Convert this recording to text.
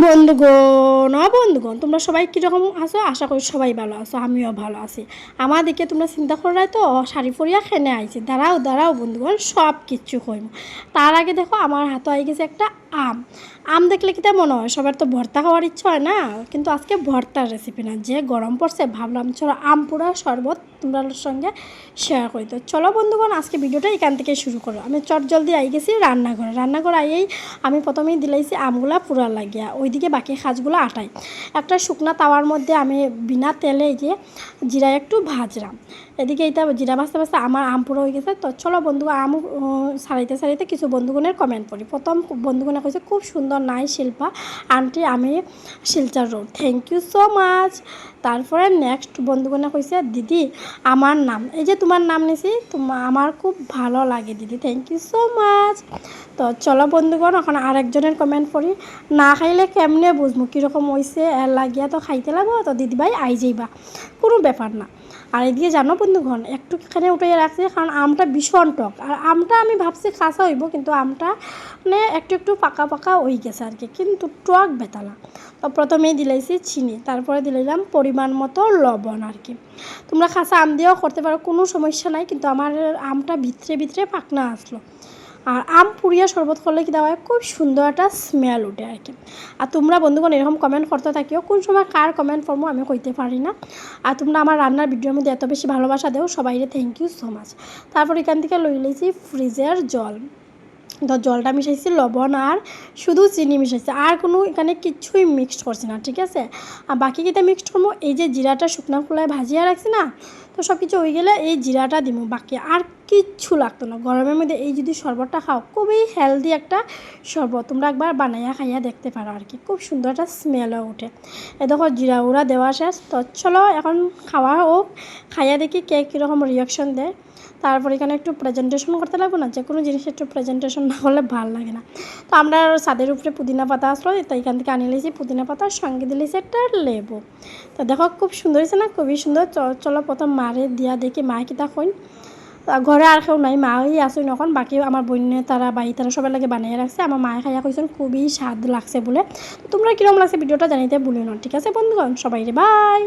বন্ধুগণ তোমরা সবাই কীরকম আছো? আশা করি সবাই ভালো আছো, আমিও ভালো আছি। আমাদেরকে তোমরা চিন্তা করাই তো শাড়ি পরিয়া খেনে আইছি। দাঁড়াও বন্ধুগণ, সব কিচ্ছু কইম। তার আগে দেখো আমার হাতে আই গেছে একটা আম দেখলে কি মনে হয় সবার তো ভর্তা খাওয়ার ইচ্ছা হয় না, কিন্তু আজকে ভর্তার রেসিপি না, যে গরম পড়ছে ভাবলাম চলো আম পোড়া শরবত তোমাদের সঙ্গে শেয়ার করি। তো চলো বন্ধুগণ, আজকে ভিডিওটা এখান থেকে শুরু করো। আমি জলদি আই গেছি রান্নাঘরে আইয়েই আমি প্রথমেই দিলাইছি আমগুলা পুরা লাগিয়া, ওইদিকে বাকি কাজগুলো আটাই। একটা শুকনা তাওয়ার মধ্যে আমি বিনা তেলে যে জিরা একটু ভাজলাম, এদিকে এইটা জিরা ভাজতে আমার আম পুরো হয়ে গেছে। তো চলো বন্ধুগণ, আম সারাইতে কিছু বন্ধুগণের কমেন্ট করি। প্রথম বন্ধুগণে কইছে খুব সুন্দর নাই শিল্পা আন্টি, আমি Silchar road, thank you so much. তারপরে নেক্সট বন্ধুগণে কইছে দিদি আমার নাম, এই যে তোমার নাম নিছি, আমার খুব ভালো লাগে দিদি, থ্যাংক ইউ সো মাচ। তো চলো বন্ধুগণ, এখন আরেকজনের কমেন্ট করি। না খাইলে কেমনে বুঝবো কীরকম হয়েছে, এর লাগিয়া তো খাইতে লাগবো, তো দিদিভাই আই যাইবা, কোনো ব্যাপার না। আর এদিকে জানো বন্ধুগণ, একটুখানি উঠে রাখছি কারণ আমটা ভীষণ টক, আর আমটা আমি ভাবছি কাঁচা হইব, কিন্তু আমটা মানে একটু পাকা হয়ে গেছে আর কি, কিন্তু টক বেতালা। তো প্রথমেই দিলাইছি চিনি, তারপরে দিলাম পরিমাণ মতো লবণ আর কি। তোমরা কাঁচা আম দিয়েও করতে পারো, কোনো সমস্যা নাই, কিন্তু আমার আমটা ভিতরে পাকনা আসলো। আর আম পুড়িয়া শরবত করলে কি দেওয়া হয়, খুব সুন্দর একটা স্মেল উঠে আর কি। আর তোমরা বন্ধুগণ এরকম কমেন্ট করতে থাকিও, কোন সময় কার কমেন্ট করবো আমি কইতে পারি না। আর তোমরা আমার রান্নার ভিডিওর মধ্যে এত বেশি ভালোবাসা দেও, সবাইরে থ্যাংক ইউ সো মাচ। তারপর এখান থেকে লইছি ফ্রিজের জল, তো জলটা মিশাইছি লবণ আর শুধু চিনি মিশাইছি, আর কোনো এখানে কিছুই মিক্সড করছি না, ঠিক আছে। আর বাকি কিটা মিক্সড করবো, এই যে জিরাটা শুকনা খোলায় ভাজিয়া রাখছি না, তো সব কিছু হয়ে গেলে এই জিরাটা দিব, বাকি আর কিচ্ছু লাগতো না। গরমের মধ্যে এই যদি শরবতটা খাও, খুবই হেলদি একটা শরবত, তোমরা একবার বানাইয়া খাইয়া দেখতে পারো আর কি, খুব সুন্দর একটা স্মেলও ওঠে। এ দেখো জিরা উড়া দেওয়া শেষ, তো চলো এখন খাওয়া হোক, খাইয়া দেখি কে কীরকম রিয়াকশন দেয়। তারপর এখানে একটু প্রেজেন্টেশন করতে লাগবো না, যে কোনো জিনিস একটু প্রেজেন্টেশন না করলে ভালো লাগে না। তো আমরা ছাদের উপরে পুদিনা পাতা আসলো, তো এখান থেকে আনিয়ে নিয়েছি পুদিনা পাতার সঙ্গে দিলেছি একটা লেবু। তো দেখো খুব সুন্দর হয়েছে না, খুবই সুন্দর। চলো প্রথম মারে দিয়া দেখি মা কিতা কইন। ঘরে আর কেউ নাই, মাই আসুন এখন, বাকি আমার বোনে তারা বাই তারা সবাই লাগে বানিয়ে রাখছে। আমার মায়ে খাইয়া কইছেন খুবই স্বাদ লাগছে বলে। তোমরা কীরকম লাগছে ভিডিওটা জানিতে ভুলো না, ঠিক আছে বন্ধুগণ, সবাই রে বাই।